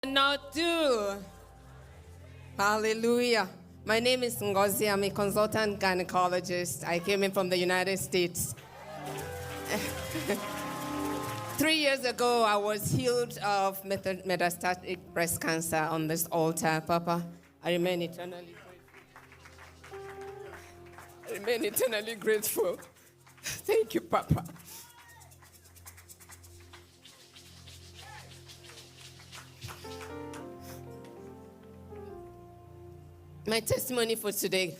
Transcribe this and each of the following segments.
Not do. Hallelujah. My name is Ngozi. I'm a consultant gynecologist. I came in from the United States. 3 years ago, I was healed of metastatic breast cancer on this altar, Papa. I remain eternally grateful. Thank you, Papa. My testimony for today.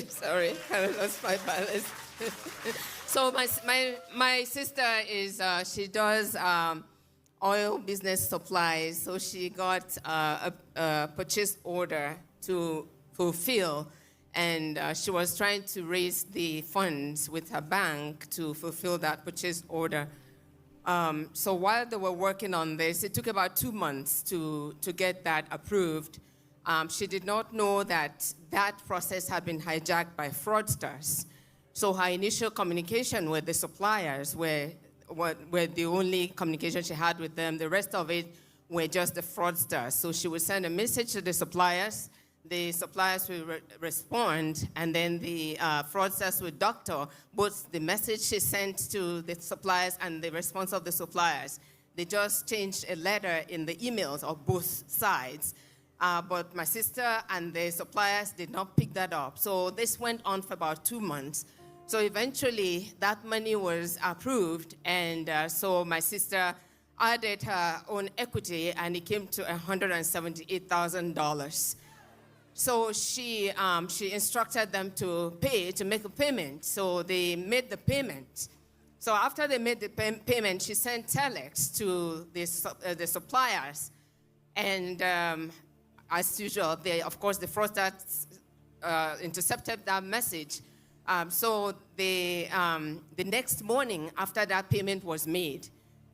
Sorry, I lost my balance. So my sister is she does oil business supplies. So she got a purchase order to fulfill, and she was trying to raise the funds with her bank to fulfill that purchase order. So while they were working on this, it took about 2 months to get that approved. She did not know that that process had been hijacked by fraudsters. So her initial communication with the suppliers were the only communication she had with them. The rest of it were just the fraudsters. So she would send a message to the suppliers will respond, and then the fraudsters would doctor both the message she sent to the suppliers and the response of the suppliers. They just changed a letter in the emails of both sides. But my sister and the suppliers did not pick that up. So this went on for about 2 months. So eventually, that money was approved, and so my sister added her own equity, and it came to $178,000. So she instructed them to make a payment. So they made the payment. So after they made the payment, she sent telex to the suppliers, and as usual, of course, the fraudsters intercepted that message. So the next morning after that payment was made,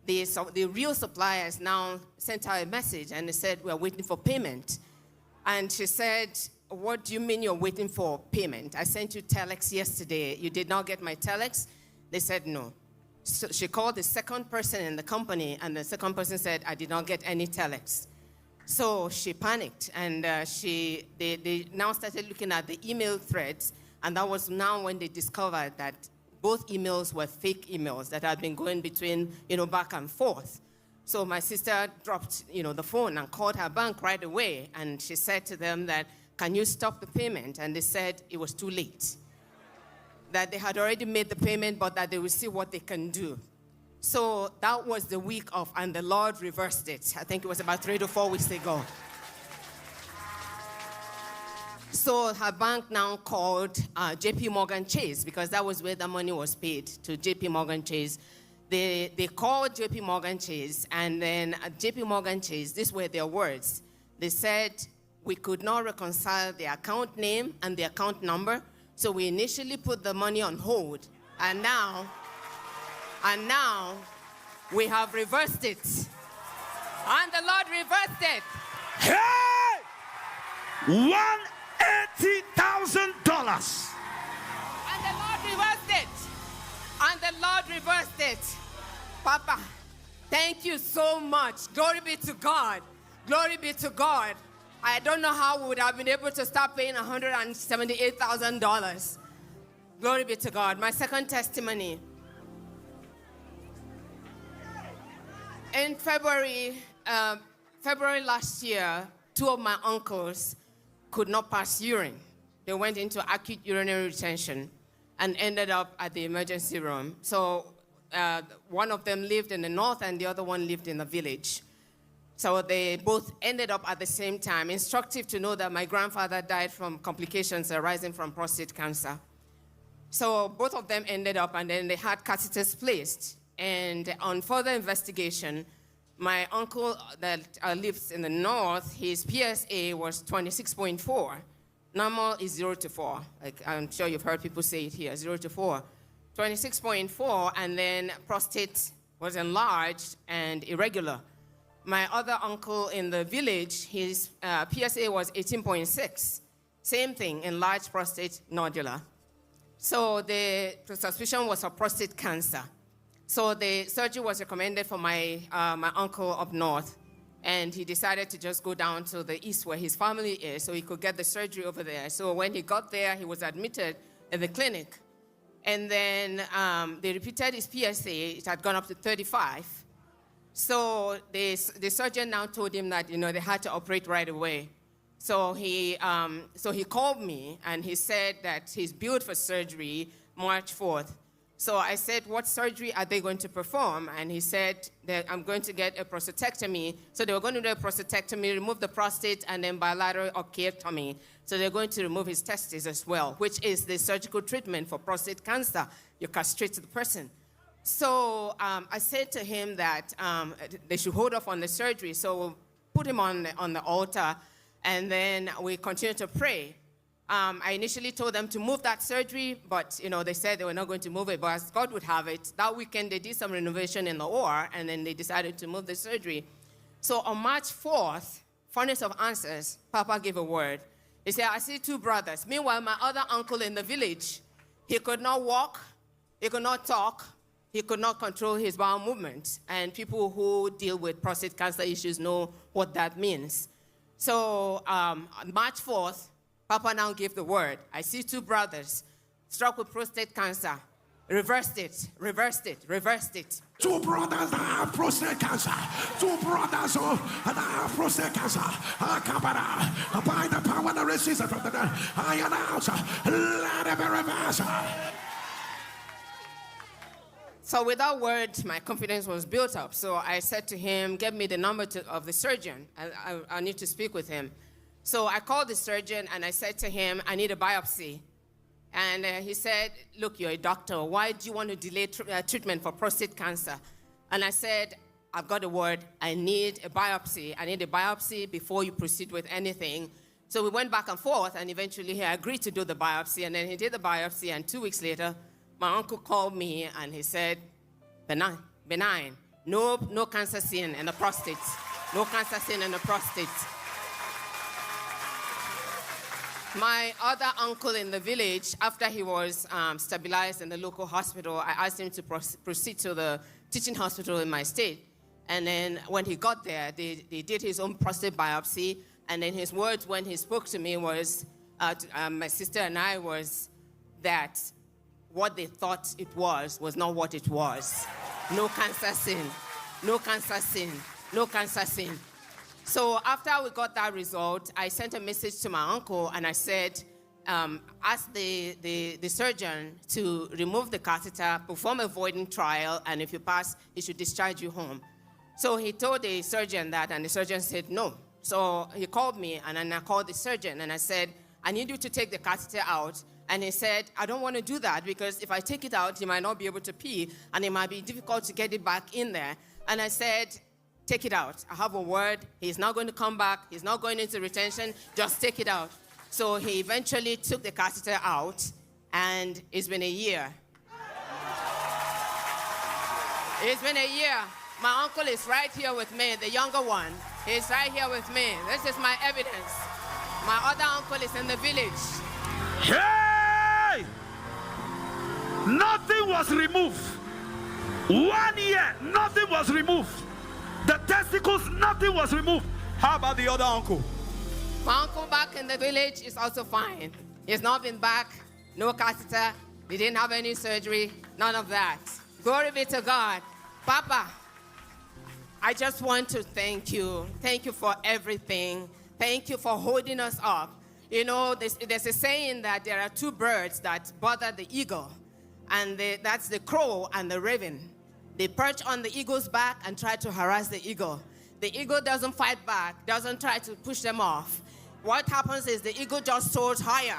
the real suppliers now sent her a message, and they said, "We're waiting for payment." And she said, "What do you mean you're waiting for payment? I sent you telex yesterday. You did not get my telex?" They said no. So she called the second person in the company, and the second person said, "I did not get any telex." So she panicked, and they now started looking at the email threads, and that was now when they discovered that both emails were fake emails that had been going between, back and forth. So my sister dropped, the phone and called her bank right away, and she said to them that, "Can you stop the payment?" And they said it was too late, that they had already made the payment, but that they will see what they can do. So that was the week of, and the Lord reversed it. I think it was about 3 to 4 weeks ago. So her bank now called JP Morgan Chase, because that was where the money was paid, to JP Morgan Chase. They called JP Morgan Chase, and then at JP Morgan Chase, these were their words. They said, "We could not reconcile the account name and the account number, so we initially put the money on hold, and now we have reversed it." And the Lord reversed it. Hey! $180,000. And the Lord reversed it. And the Lord reversed it. Papa, thank you so much. Glory be to God. Glory be to God. I don't know how we would have been able to start paying $178,000. Glory be to God. My second testimony. In February last year, 2 of my uncles could not pass urine. They went into acute urinary retention and ended up at the emergency room. So one of them lived in the north, and the other one lived in the village. So they both ended up at the same time. Instructive to know that my grandfather died from complications arising from prostate cancer. So both of them ended up, and then they had catheters placed. And on further investigation, my uncle that lives in the north, his PSA was 26.4. Normal is 0 to 4. Like I'm sure you've heard people say it here, 0 to 4. 26.4, and then prostate was enlarged and irregular. My other uncle in the village, his PSA was 18.6. Same thing, enlarged prostate nodular. So the suspicion was of prostate cancer. So the surgery was recommended for my uncle up north. And he decided to just go down to the east where his family is so he could get the surgery over there. So when he got there, he was admitted in the clinic. And then they repeated his PSA. It had gone up to 35. So the surgeon now told him that, they had to operate right away. So he called me, and he said that he's billed for surgery March 4th. So I said, what surgery are they going to perform? And he said that I'm going to get a prostatectomy. So they were going to do a prostatectomy, remove the prostate, and then bilateral osteotomy. So they're going to remove his testes as well, which is the surgical treatment for prostate cancer. You castrate the person. So I said to him that they should hold off on the surgery. So we'll put him on the altar, and then we continue to pray. I initially told them to move that surgery, but, they said they were not going to move it. But as God would have it, that weekend they did some renovation in the OR, and then they decided to move the surgery. So on March 4th, funnest of answers, Papa gave a word. He said, I see two brothers. Meanwhile, my other uncle in the village, he could not walk, he could not talk, he could not control his bowel movements. And people who deal with prostate cancer issues know what that means. So on March 4th, Papa now gave the word. I see two brothers struck with prostate cancer. Reversed it, reversed it, reversed it. Two brothers that have prostate cancer. Two brothers that have prostate cancer. By the power that raises from the dead, I announce, let it be reversed. So with that word, my confidence was built up. So I said to him, get me the number of the surgeon. I need to speak with him. So I called the surgeon, and I said to him, I need a biopsy. And he said, look, you're a doctor. Why do you want to delay treatment for prostate cancer? And I said, I've got a word. I need a biopsy. I need a biopsy before you proceed with anything. So we went back and forth, and eventually he agreed to do the biopsy. And then he did the biopsy, and 2 weeks later, my uncle called me, and he said, benign. No cancer seen in the prostate. No cancer seen in the prostate. My other uncle in the village, after he was stabilized in the local hospital, I asked him to proceed to the teaching hospital in my state. And then when he got there, they did his own prostate biopsy. And then his words when he spoke to me was, my sister and I, was that what they thought it was not what it was. No cancer sin. No cancer sin. No cancer sin. So after we got that result, I sent a message to my uncle, and I said, ask the surgeon to remove the catheter, perform a voiding trial, and if you pass, he should discharge you home. So he told the surgeon that, and the surgeon said no. So he called me, and then I called the surgeon, and I said, I need you to take the catheter out. And he said, I don't want to do that, because if I take it out, he might not be able to pee, and it might be difficult to get it back in there. And I said, take it out. I have a word. He's not going to come back. He's not going into retention. Just take it out. So he eventually took the catheter out, and it's been a year. It's been a year. My uncle is right here with me, the younger one. He's right here with me. This is my evidence. My other uncle is in the village. Hey! Nothing was removed. 1 year, nothing was removed. The testicles, nothing was removed. How about the other uncle? My uncle back in the village is also fine. He's not been back, no catheter, he didn't have any surgery, none of that. Glory be to God. Papa, I just want to thank you. Thank you for everything. Thank you for holding us up. You know, there's a saying that there are two birds that bother the eagle, and that's the crow and the raven. They perch on the eagle's back and try to harass the eagle. The eagle doesn't fight back, doesn't try to push them off. What happens is the eagle just soars higher.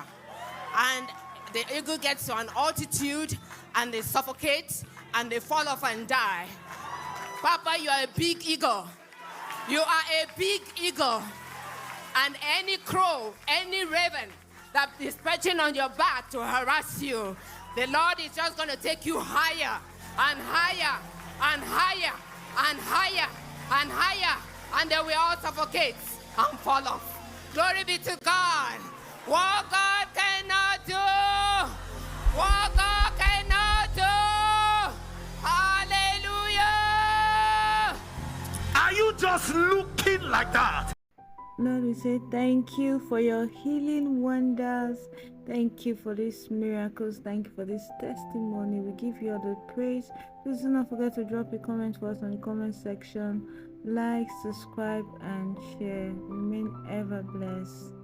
And the eagle gets to an altitude, and they suffocate, and they fall off and die. Papa, you are a big eagle. You are a big eagle. And any crow, any raven that is perching on your back to harass you, the Lord is just going to take you higher and higher and higher and higher and higher, and then we all suffocate and fall off. Glory be to God. What God cannot do, What God cannot do. Hallelujah. Are you just looking like that? Lord, we say thank you for your healing wonders. Thank you for these miracles. Thank you for this testimony. We give you all the praise. Please do not forget to drop a comment for us on the comment section. Like, subscribe, and share. Remain ever blessed.